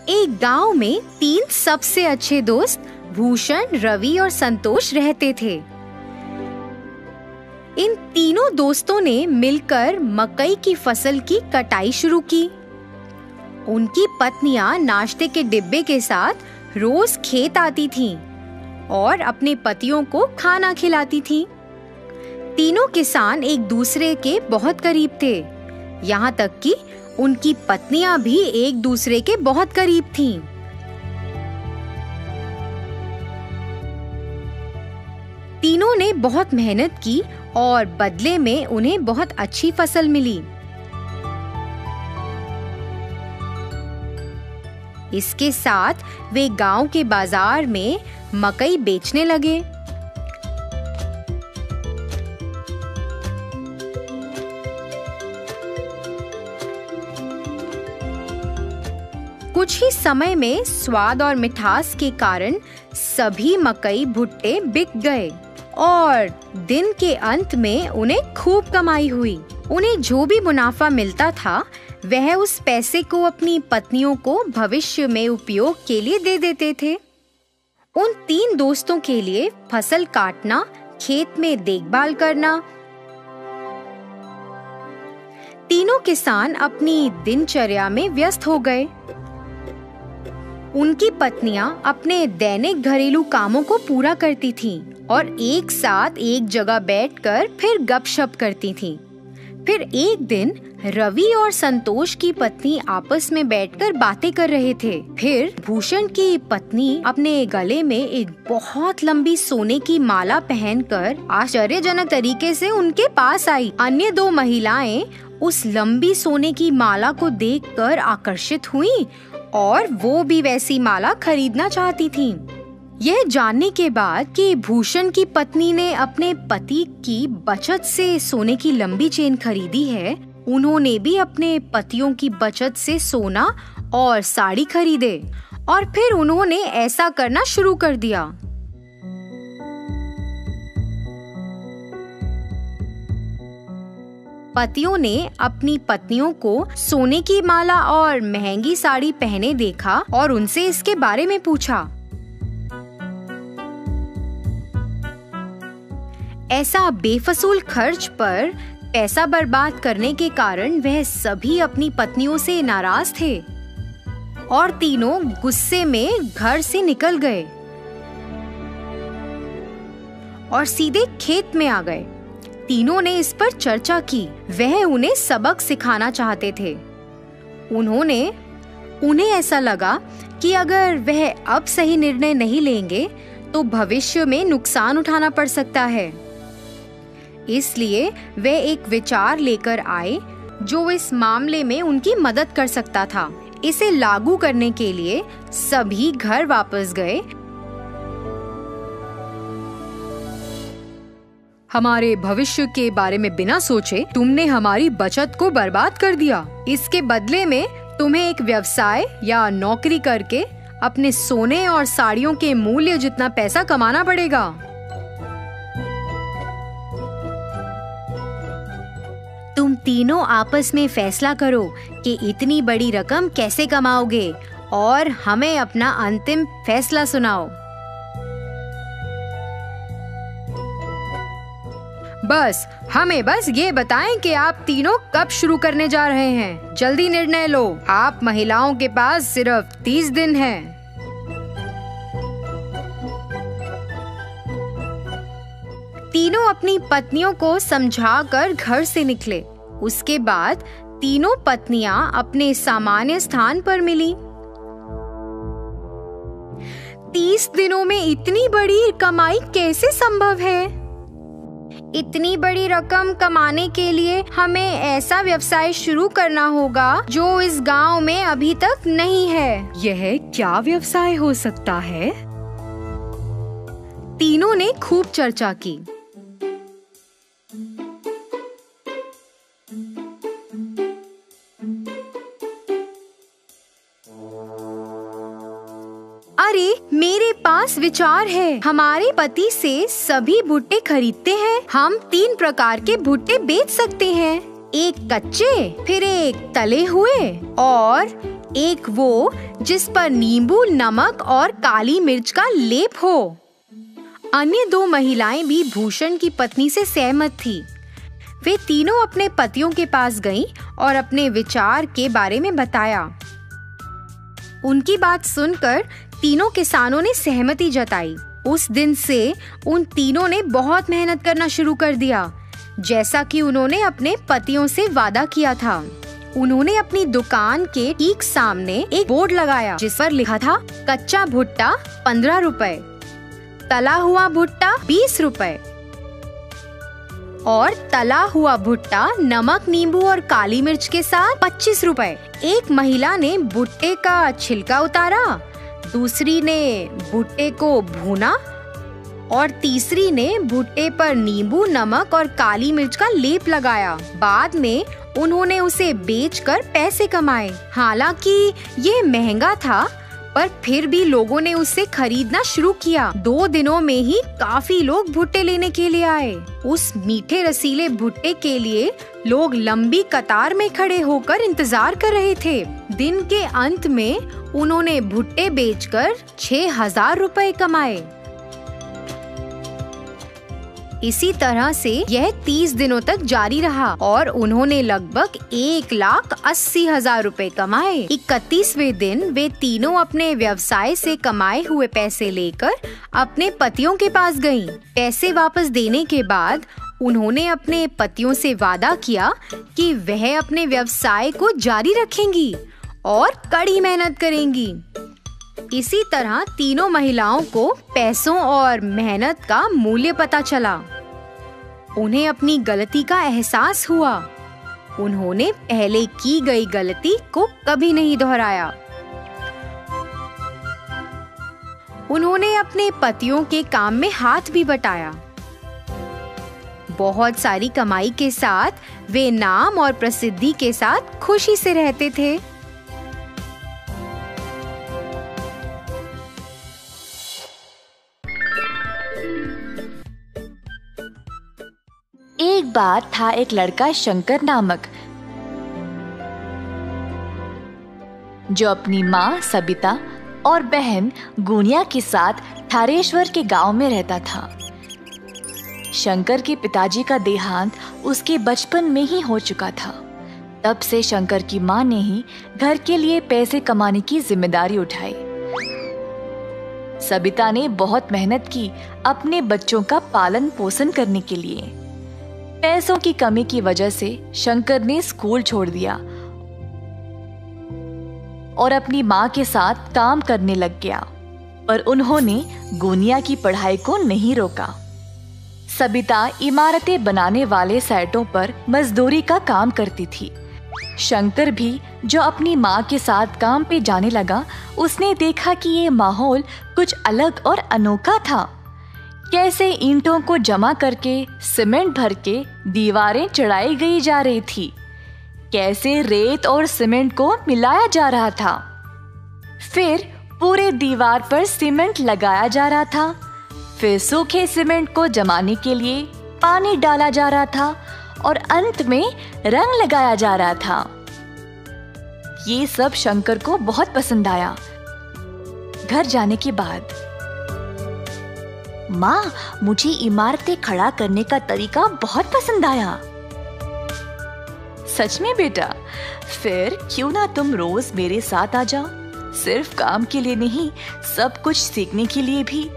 एक गांव में 3 सबसे अच्छे दोस्त भूषण, रवि और संतोष रहते थे। इन तीनों दोस्तों ने मिलकर मकई की फसल की कटाई शुरू की। उनकी पत्नियां नाश्ते के डिब्बे के साथ रोज खेत आती थीं और अपने पतियों को खाना खिलाती थीं। तीनों किसान एक दूसरे के बहुत करीब थे, यहाँ तक कि उनकी पत्नियां भी एक दूसरे के बहुत करीब थीं। तीनों ने बहुत मेहनत की और बदले में उन्हें बहुत अच्छी फसल मिली। इसके साथ वे गांव के बाजार में मकई बेचने लगे। कुछ ही समय में स्वाद और मिठास के कारण सभी मकई भुट्टे बिक गए और दिन के अंत में उन्हें खूब कमाई हुई। उन्हें जो भी मुनाफा मिलता था वह उस पैसे को अपनी पत्नियों को भविष्य में उपयोग के लिए दे देते थे। उन 3 दोस्तों के लिए फसल काटना, खेत में देखभाल करना। तीनों किसान अपनी दिनचर्या में व्यस्त हो गए। उनकी पत्नियां अपने दैनिक घरेलू कामों को पूरा करती थीं और एक साथ एक जगह बैठकर फिर गपशप करती थीं। फिर एक दिन रवि और संतोष की पत्नी आपस में बैठकर बातें कर रहे थे। फिर भूषण की पत्नी अपने गले में एक बहुत लंबी सोने की माला पहनकर आश्चर्यजनक तरीके से उनके पास आई। अन्य 2 महिलाएं उस लंबी सोने की माला को देखकर आकर्षित हुईं और वो भी वैसी माला खरीदना चाहती थीं। यह जानने के बाद कि भूषण की पत्नी ने अपने पति की बचत से सोने की लंबी चेन खरीदी है, उन्होंने भी अपने पतियों की बचत से सोना और साड़ी खरीदे और फिर उन्होंने ऐसा करना शुरू कर दिया। पतियों ने अपनी पत्नियों को सोने की माला और महंगी साड़ी पहने देखा और उनसे इसके बारे में पूछा। ऐसा बेफजूल खर्च पर पैसा बर्बाद करने के कारण वह सभी अपनी पत्नियों से नाराज थे और तीनों गुस्से में घर से निकल गए और सीधे खेत में आ गए। तीनों ने इस पर चर्चा की। वह उन्हें सबक सिखाना चाहते थे। उन्हें ऐसा लगा कि अगर वह अब सही निर्णय नहीं लेंगे तो भविष्य में नुकसान उठाना पड़ सकता है। इसलिए वे एक विचार लेकर आए जो इस मामले में उनकी मदद कर सकता था। इसे लागू करने के लिए सभी घर वापस गए। हमारे भविष्य के बारे में बिना सोचे तुमने हमारी बचत को बर्बाद कर दिया। इसके बदले में तुम्हें एक व्यवसाय या नौकरी करके अपने सोने और साड़ियों के मूल्य जितना पैसा कमाना पड़ेगा। तुम तीनों आपस में फैसला करो कि इतनी बड़ी रकम कैसे कमाओगे और हमें अपना अंतिम फैसला सुनाओ। हमें बस ये बताएं कि आप तीनों कब शुरू करने जा रहे हैं। जल्दी निर्णय लो। आप महिलाओं के पास सिर्फ 30 दिन हैं। तीनों अपनी पत्नियों को समझाकर घर से निकले। उसके बाद तीनों पत्नियां अपने सामान्य स्थान पर मिली। 30 दिनों में इतनी बड़ी कमाई कैसे संभव है? इतनी बड़ी रकम कमाने के लिए हमें ऐसा व्यवसाय शुरू करना होगा जो इस गांव में अभी तक नहीं है। यह क्या व्यवसाय हो सकता है? तीनों ने खूब चर्चा की। अरे मेरे पास विचार है। हमारे पति से सभी भुट्टे खरीदते हैं। हम 3 प्रकार के भुट्टे बेच सकते हैं, एक कच्चे, फिर एक तले हुए और एक वो जिस पर नींबू, नमक और काली मिर्च का लेप हो। अन्य 2 महिलाएं भी भूषण की पत्नी से सहमत थी। वे तीनों अपने पतियों के पास गईं और अपने विचार के बारे में बताया। उनकी बात सुनकर तीनों किसानों ने सहमति जताई। उस दिन से उन तीनों ने बहुत मेहनत करना शुरू कर दिया, जैसा कि उन्होंने अपने पतियों से वादा किया था। उन्होंने अपनी दुकान के ठीक सामने एक बोर्ड लगाया जिस पर लिखा था कच्चा भुट्टा 15 रुपए, तला हुआ भुट्टा 20 रुपए और तला हुआ भुट्टा नमक, नींबू और काली मिर्च के साथ 25 रुपए। एक महिला ने भुट्टे का छिलका उतारा, दूसरी ने भुट्टे को भूना और तीसरी ने भुट्टे पर नींबू, नमक और काली मिर्च का लेप लगाया। बाद में उन्होंने उसे बेचकर पैसे कमाए। हालांकि ये महंगा था, पर फिर भी लोगों ने उसे खरीदना शुरू किया। 2 दिनों में ही काफी लोग भुट्टे लेने के लिए आए। उस मीठे रसीले भुट्टे के लिए लोग लंबी कतार में खड़े होकर इंतजार कर रहे थे। दिन के अंत में उन्होंने भुट्टे बेचकर 6,000 रुपए कमाए। इसी तरह से यह 30 दिनों तक जारी रहा और उन्होंने लगभग 1,80,000 रुपए कमाए। 31वें दिन वे तीनों अपने व्यवसाय से कमाए हुए पैसे लेकर अपने पतियों के पास गईं। पैसे वापस देने के बाद उन्होंने अपने पतियों से वादा किया कि वह अपने व्यवसाय को जारी रखेंगी और कड़ी मेहनत करेंगी। इसी तरह तीनों महिलाओं को पैसों और मेहनत का मूल्य पता चला। उन्हें अपनी गलती का एहसास हुआ। उन्होंने पहले की गई गलती को कभी नहीं दोहराया। उन्होंने अपने पतियों के काम में हाथ भी बटाया। बहुत सारी कमाई के साथ वे नाम और प्रसिद्धि के साथ खुशी से रहते थे। एक बार था एक लड़का शंकर नामक, जो अपनी माँ सबिता और बहन गुनिया के साथ थारेश्वर के गांव में रहता था। शंकर के पिताजी का देहांत उसके बचपन में ही हो चुका था। तब से शंकर की माँ ने ही घर के लिए पैसे कमाने की जिम्मेदारी उठाई। सबिता ने बहुत मेहनत की अपने बच्चों का पालन पोषण करने के लिए। पैसों की कमी की वजह से शंकर ने स्कूल छोड़ दिया और अपनी माँ के साथ काम करने लग गया, पर उन्होंने गुनिया की पढ़ाई को नहीं रोका। सबिता इमारतें बनाने वाले साइटों पर मजदूरी का काम करती थी। शंकर भी जो अपनी माँ के साथ काम पे जाने लगा, उसने देखा कि ये माहौल कुछ अलग और अनोखा था। कैसे ईंटों को जमा करके सीमेंट भर के दीवारें चढ़ाई गई जा रही थी, कैसे रेत और सीमेंट को मिलाया जा रहा था, फिर पूरे दीवार पर सीमेंट लगाया जा रहा था, फिर सूखे सीमेंट को जमाने के लिए पानी डाला जा रहा था और अंत में रंग लगाया जा रहा था। ये सब शंकर को बहुत पसंद आया। घर जाने के बाद, माँ, मुझे इमारतें खड़ा करने का तरीका बहुत पसंद आया। सच में बेटा? फिर क्यों ना तुम रोज मेरे साथ आ जाओ, सिर्फ काम के लिए नहीं, सब कुछ सीखने के लिए भी,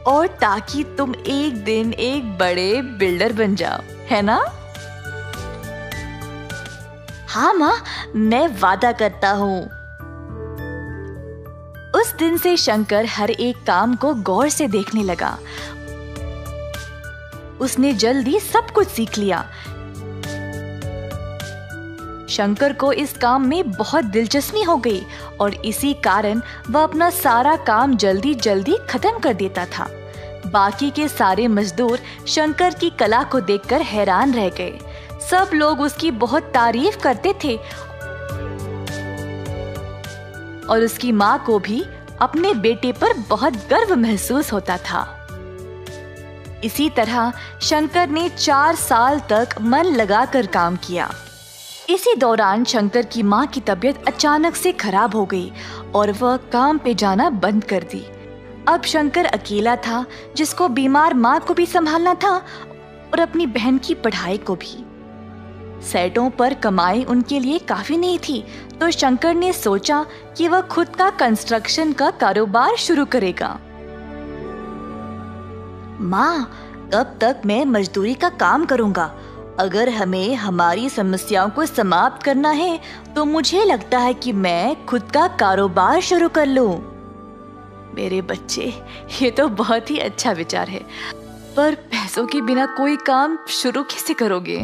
और ताकि तुम एक दिन एक बड़े बिल्डर बन जाओ, है ना? हाँ माँ, मैं वादा करता हूँ। उस दिन से शंकर हर एक काम को गौर से देखने लगा। उसने जल्दी सब कुछ सीख लिया। शंकर को इस काम में बहुत दिलचस्पी हो गई और इसी कारण वह अपना सारा काम जल्दी जल्दी खत्म कर देता था। बाकी के सारे मजदूर शंकर की कला को देखकर हैरान रह गए। सब लोग उसकी बहुत तारीफ करते थे और उसकी माँ को भी अपने बेटे पर बहुत गर्व महसूस होता था। इसी तरह शंकर ने 4 साल तक मन लगाकर काम किया। इसी दौरान शंकर की माँ की तबीयत अचानक से खराब हो गई और वह काम पे जाना बंद कर दी। अब शंकर अकेला था, जिसको बीमार माँ को भी संभालना था और अपनी बहन की पढ़ाई को भी। सेटों पर कमाई उनके लिए काफी नहीं थी, तो शंकर ने सोचा कि वह खुद का कंस्ट्रक्शन का कारोबार शुरू करेगा। माँ, कब तक मैं मजदूरी का काम करूंगा? अगर हमें हमारी समस्याओं को समाप्त करना है तो मुझे लगता है कि मैं खुद का कारोबार शुरू कर लूं। मेरे बच्चे, ये तो बहुत ही अच्छा विचार है, पर पैसों के बिना कोई काम शुरू कैसे करोगे?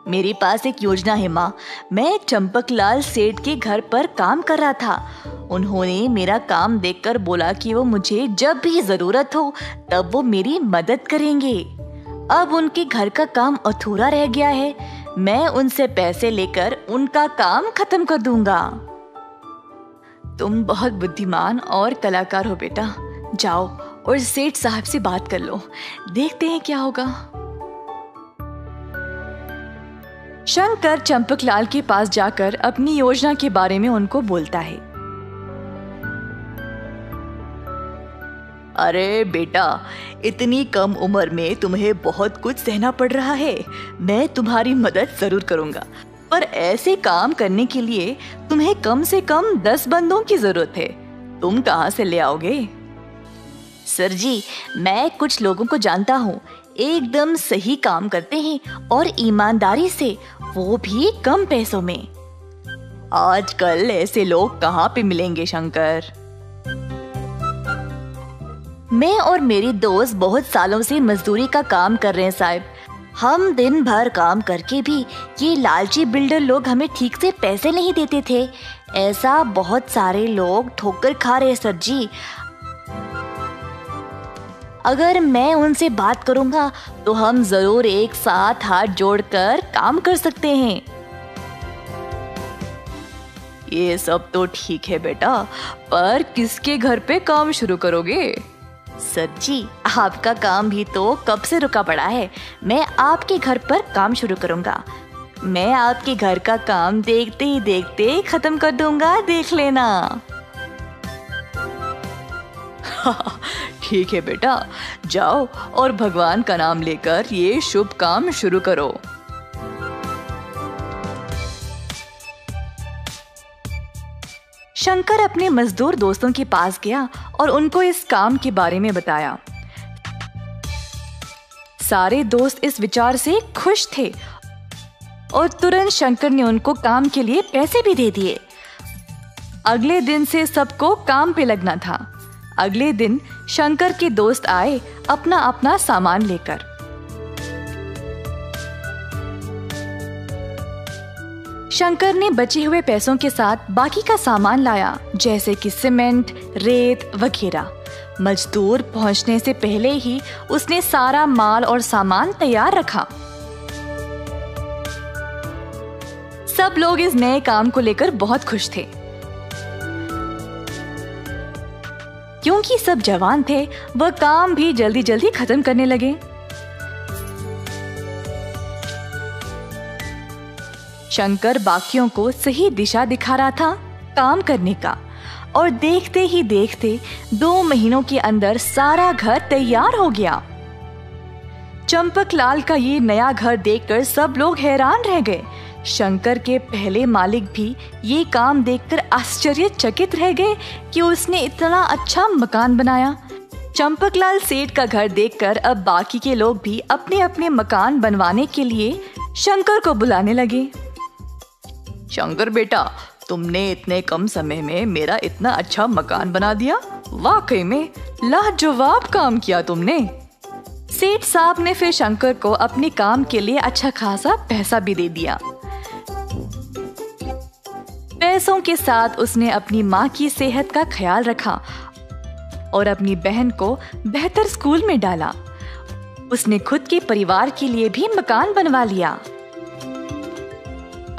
मेरे पास एक योजना है माँ। मैं चंपकलाल सेठ के घर पर काम कर रहा था। उन्होंने मेरा काम देखकर बोला कि वो मुझे जब भी जरूरत हो तब वो मेरी मदद करेंगे। अब उनके घर का काम अधूरा रह गया है। मैं उनसे पैसे लेकर उनका काम खत्म कर दूंगा। तुम बहुत बुद्धिमान और कलाकार हो बेटा। जाओ और सेठ साहब से बात कर लो, देखते हैं क्या होगा। शंकर चंपकलाल के पास जाकर अपनी योजना के बारे में उनको बोलता है। अरे बेटा, इतनी कम उम्र में तुम्हें बहुत कुछ सहना पड़ रहा है। मैं तुम्हारी मदद जरूर करूंगा, पर ऐसे काम करने के लिए तुम्हें कम से कम 10 बंदों की जरूरत है। तुम कहाँ से ले आओगे? सर जी, मैं कुछ लोगों को जानता हूँ, एकदम सही काम करते हैं और ईमानदारी से, वो भी कम पैसों में। आजकल ऐसे लोग कहाँ पे मिलेंगे शंकर? मैं और मेरी दोस्त बहुत सालों से मजदूरी का काम कर रहे हैं साहब। हम दिन भर काम करके भी ये लालची बिल्डर लोग हमें ठीक से पैसे नहीं देते थे। ऐसा बहुत सारे लोग ठोकर खा रहे हैं सर जी। अगर मैं उनसे बात करूंगा तो हम जरूर एक साथ हाथ जोड़कर काम कर सकते हैं। ये सब तो ठीक है बेटा, पर किसके घर पे काम शुरू करोगे? सर जी, आपका काम भी तो कब से रुका पड़ा है। मैं आपके घर पर काम शुरू करूंगा। मैं आपके घर का काम देखते ही देखते खत्म कर दूंगा, देख लेना। ठीक है बेटा, जाओ और भगवान का नाम लेकर ये शुभ काम शुरू करो। शंकर अपने मजदूर दोस्तों के पास गया और उनको इस काम के बारे में बताया। सारे दोस्त इस विचार से खुश थे और तुरंत शंकर ने उनको काम के लिए पैसे भी दे दिए। अगले दिन से सबको काम पे लगना था। अगले दिन शंकर के दोस्त आए अपना अपना सामान लेकर। शंकर ने बचे हुए पैसों के साथ बाकी का सामान लाया, जैसे कि सीमेंट, रेत वगैरह। मजदूर पहुंचने से पहले ही उसने सारा माल और सामान तैयार रखा। सब लोग इस नए काम को लेकर बहुत खुश थे। क्योंकि सब जवान थे, वह काम भी जल्दी जल्दी खत्म करने लगे। शंकर बाकियों को सही दिशा दिखा रहा था काम करने का, और देखते ही देखते 2 महीनों के अंदर सारा घर तैयार हो गया। चंपकलाल का ये नया घर देखकर सब लोग हैरान रह गए। शंकर के पहले मालिक भी ये काम देखकर आश्चर्यचकित रह गए कि उसने इतना अच्छा मकान बनाया। चंपकलाल सेठ का घर देखकर अब बाकी के लोग भी अपने अपने मकान बनवाने के लिए शंकर को बुलाने लगे। शंकर बेटा, तुमने इतने कम समय में मेरा इतना अच्छा मकान बना दिया। वाकई में लाजवाब काम किया तुमने। सेठ साहब ने फिर शंकर को अपने काम के लिए अच्छा खासा पैसा भी दे दिया। पैसों के साथ उसने अपनी माँ की सेहत का ख्याल रखा और अपनी बहन को बेहतर स्कूल में डाला। उसने खुद के परिवार के लिए भी मकान बनवा लिया।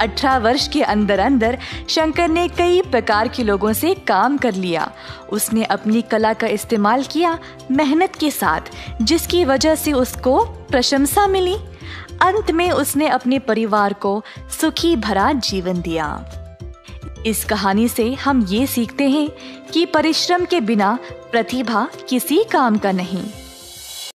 18 वर्ष के अंदर अंदर शंकर ने कई प्रकार के लोगों से काम कर लिया। उसने अपनी कला का इस्तेमाल किया मेहनत के साथ, जिसकी वजह से उसको प्रशंसा मिली। अंत में उसने अपने परिवार को सुखी भरा जीवन दिया। इस कहानी से हम ये सीखते हैं कि परिश्रम के बिना प्रतिभा किसी काम का नहीं।